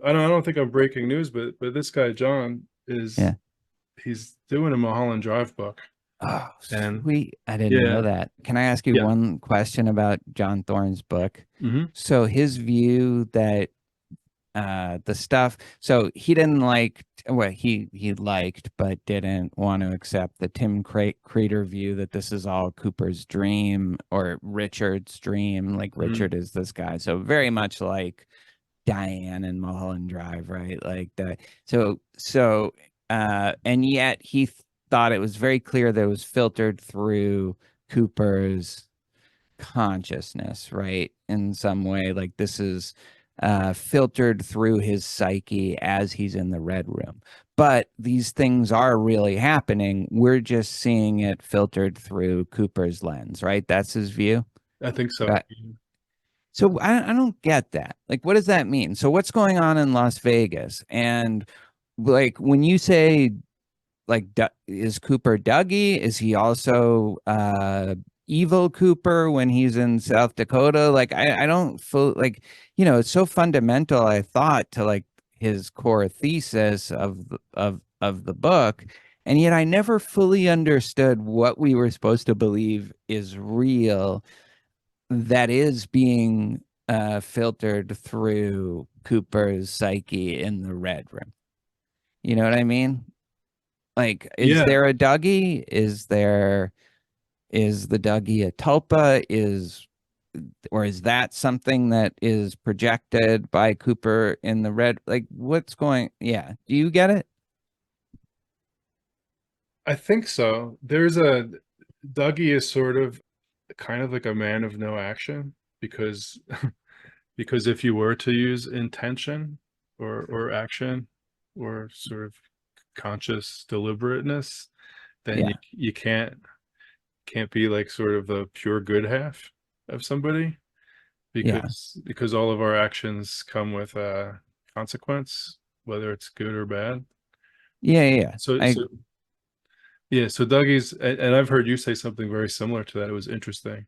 I don't think I'm breaking news, but this guy John Yeah. he's doing a Mulholland Drive book, Oh, and sweet. I didn't know yeah, that. Can I ask you yeah, one question about John Thorne's book? hmm So his view that the stuff, so he didn't like, well, he liked but didn't want to accept the Crater view that this is all Cooper's dream or Richard's dream. Like hmm Richard is this guy. So very much like Diane and Mulholland Drive, right? Like that. And yet thought it was very clear that it was filtered through Cooper's consciousness, right? In some way, like this is filtered through his psyche as he's in the red room. But these things are really happening. We're just seeing it filtered through Cooper's lens, right? That's his view. I think so. Right. So I don't get that. Like, what does that mean? So what's going on in Las Vegas? And like when you say like is Cooper Dougie? Is he also evil Cooper when he's in South Dakota? Like I don't feel like, it's so fundamental, I thought, to like his core thesis of the book. And yet I never fully understood what we were supposed to believe is real that is being filtered through Cooper's psyche in the red room. You know what I mean? Like, is Yeah, there a Dougie? Is the Dougie a tulpa? Or is that something that is projected by Cooper in the red? Like, what's going? Yeah, do you get it? I think so. There's a Dougie is sort of kind of like a man of no action because because if you were to use intention or action or sort of conscious deliberateness, then Yeah, you can't be like sort of the pure good half of somebody yeah, because all of our actions come with a consequence, whether it's good or bad. yeah, yeah. So I so yeah, so Dougie's and I've heard you say something very similar to that. It was interesting.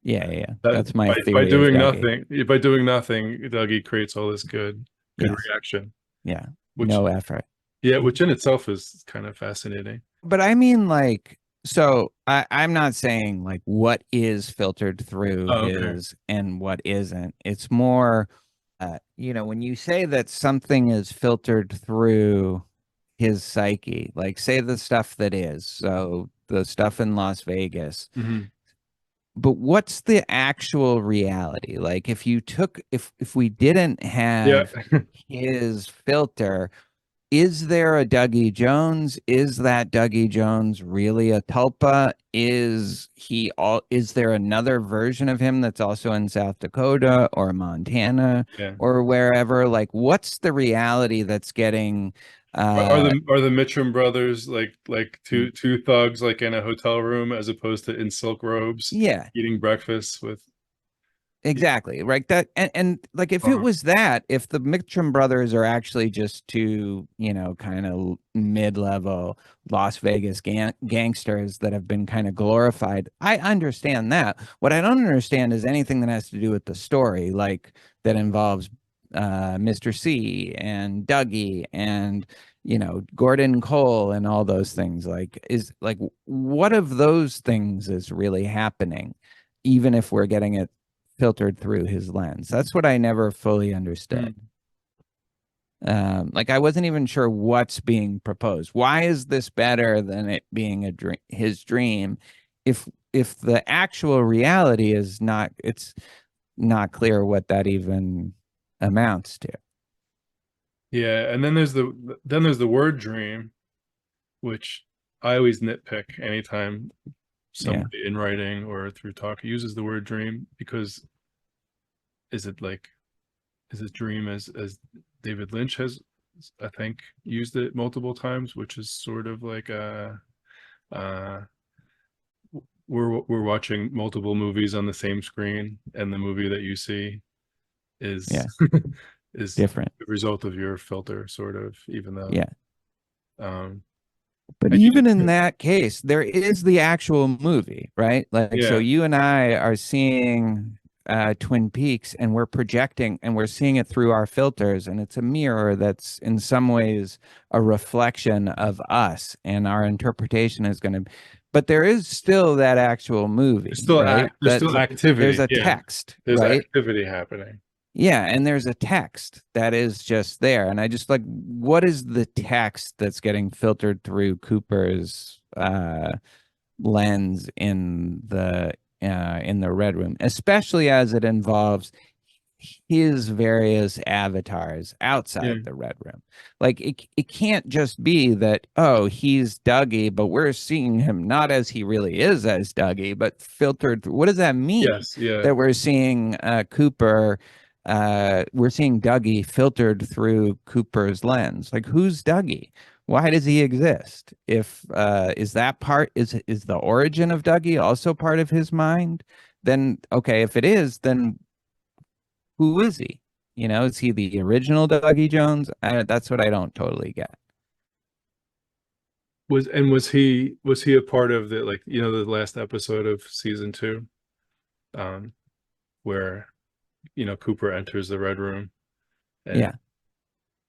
Yeah, yeah. That That's my by theory of doing Dougie. nothing, by doing nothing, Dougie creates all this good Yes, reaction, yeah. which No effort. yeah, which in itself is kind of fascinating. But I mean, like, so I'm not saying like what is filtered through Oh, okay. his and what isn't. It's more, when you say that something is filtered through his psyche, like say the stuff that is, so the stuff in Las Vegas, hmm but what's the actual reality? Like if we didn't Yeah. have his filter, is there a Dougie Jones? Is that Dougie Jones really a tulpa? Is there another version of him that's also in South Dakota or Montana Yeah. or wherever? Like what's the reality that's getting uh Are the Mitchum brothers like two thugs like in a hotel room as opposed to in silk robes yeah, eating breakfast with exactly. Right. And like if it uh, was that, if the Mitchum brothers are actually just two, kind of mid-level Las Vegas gangsters that have been kind of glorified, I understand that. What I don't understand is anything that has to do with the story, like that involves Mr. C and Dougie and Gordon Cole and all those things. Like is like what of those things is really happening, even if we're getting it filtered through his lens. That's what I never fully understood. hmm. Like I wasn't even sure what's being proposed. Why is this better than it being his dream? If if the actual reality is not, it's not clear what that even amounts to. Yeah, and then there's the word dream, which I always nitpick anytime Yeah, somebody in writing or through talk uses the word dream because is it like is it dream as David Lynch has I think used it multiple times, which is sort of like a uh we're watching multiple movies on the same screen and the movie that you see is yeah, is different. the result of your filter sort of even though Yeah. um But and even in you, that case, there is the actual movie, right? Like, so yeah you and I are seeing Twin Peaks, and we're projecting and we're seeing it through our filters, and it's a mirror that's in some ways a reflection of us, and our interpretation is going to, but there is still that actual movie, right? There's still There's activity. a Yeah. text, There's right? activity happening. Yeah, and there's a text that is just there. And I just like, what is the text that's getting filtered through Cooper's lens in the Red Room, especially as it involves his various avatars outside the Red Room. Like it can't just be that, oh, he's Dougie, but we're seeing him not as he really is as Dougie, but filtered through. What does that mean? Yes, yeah. That we're seeing Cooper, we're seeing Dougie filtered through Cooper's lens. Like, who's Dougie? Why does he exist? If is that part, is the origin of Dougie also part of his mind? Then okay, if it is, then who is he? You know, is he the original Dougie Jones? That's what I don't totally get. Was he a part of the, like, you know, the last episode of season 2, where, you know, Cooper enters the Red Room, and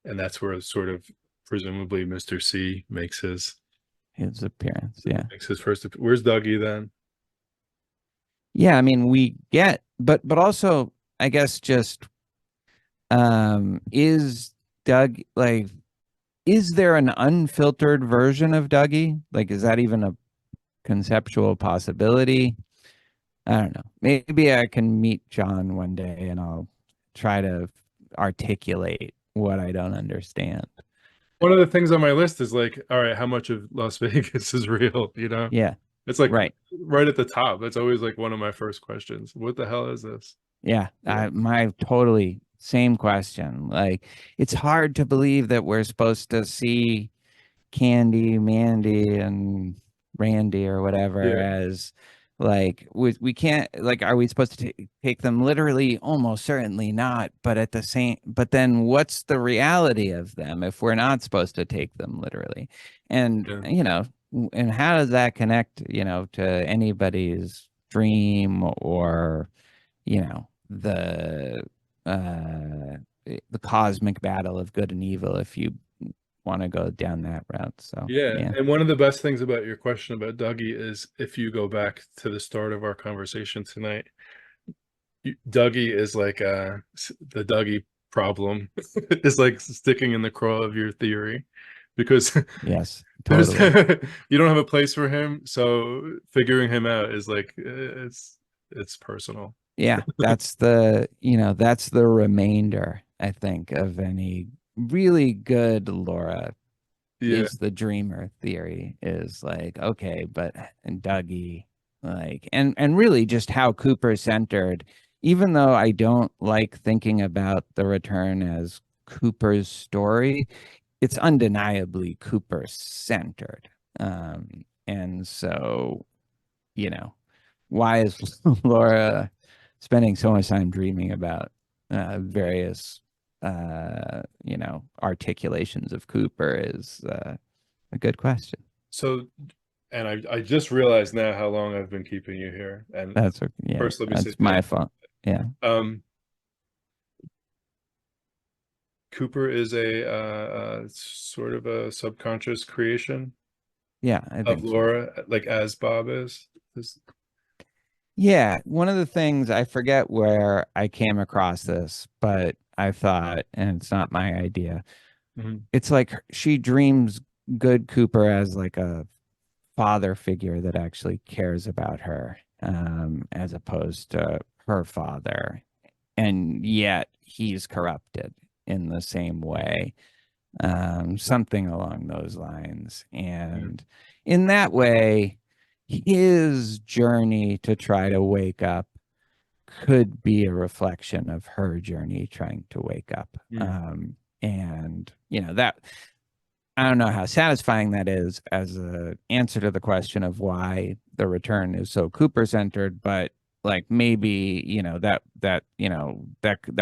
and that's where sort of presumably Mr. C makes his appearance. Yeah, makes his first. Where's Dougie then? Yeah, I mean, we get, but also, I guess, just is Doug, like, is there an unfiltered version of Dougie? Like, is that even a conceptual possibility? I don't know. Maybe I can meet John one day and I'll try to articulate what I don't understand. One of the things on my list is like, all right, how much of Las Vegas is real? You know? Yeah. It's like right at the top. That's always like one of my first questions. What the hell is this? Yeah, my totally same question. Like, it's hard to believe that we're supposed to see Candy, Mandy, and Randy or whatever as like we can't, like, are we supposed to take them literally? Almost certainly not. But at the same, but then what's the reality of them if we're not supposed to take them literally? And you know, and how does that connect, you know, to anybody's dream, or you know, the cosmic battle of good and evil, if you want to go down that route. So yeah. And one of the best things about your question about Dougie is, if you go back to the start of our conversation tonight, Dougie is like the Dougie problem is like sticking in the craw of your theory, because yes, totally. you don't have a place for him, so figuring him out is like it's personal. Yeah, that's the, you know, that's the remainder, I think, of any really good Laura. Is the dreamer theory, is like, okay, but and Dougie, like, and really just how Cooper centered, even though I don't like thinking about the return as Cooper's story, it's undeniably Cooper centered. And so, you know, why is Laura spending so much time dreaming about various you know, articulations of Cooper is a good question. So, and I just realized now how long I've been keeping you here. And that's yeah, first, let me that's my fault. Yeah. Cooper is a sort of a subconscious creation. Yeah, I think of Laura, so. Like, as Bob is. Yeah, one of the things, I forget where I came across this, but I thought, and it's not my idea, it's like she dreams good Cooper as like a father figure that actually cares about her, as opposed to her father, and yet he's corrupted in the same way, something along those lines. And in that way, his journey to try to wake up could be a reflection of her journey trying to wake up. And, you know, that, I don't know how satisfying that is as an answer to the question of why the return is so Cooper centered, but like, maybe, you know, that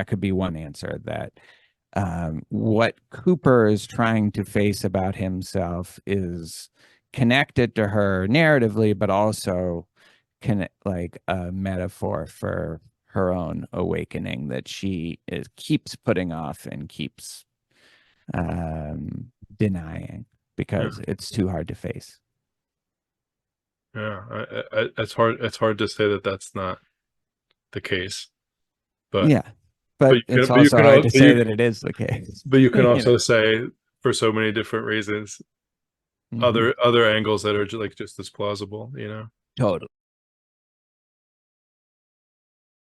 could be one answer, that what Cooper is trying to face about himself is connected to her narratively, but also like a metaphor for her own awakening that she keeps putting off and keeps denying because it's too hard to face. Yeah, it's hard to say that that's not the case, but yeah, but it's you also can hard to say that it is the case. but you can You also know? say for so many different reasons Mhm. other angles that are like just as plausible, you know. Totally.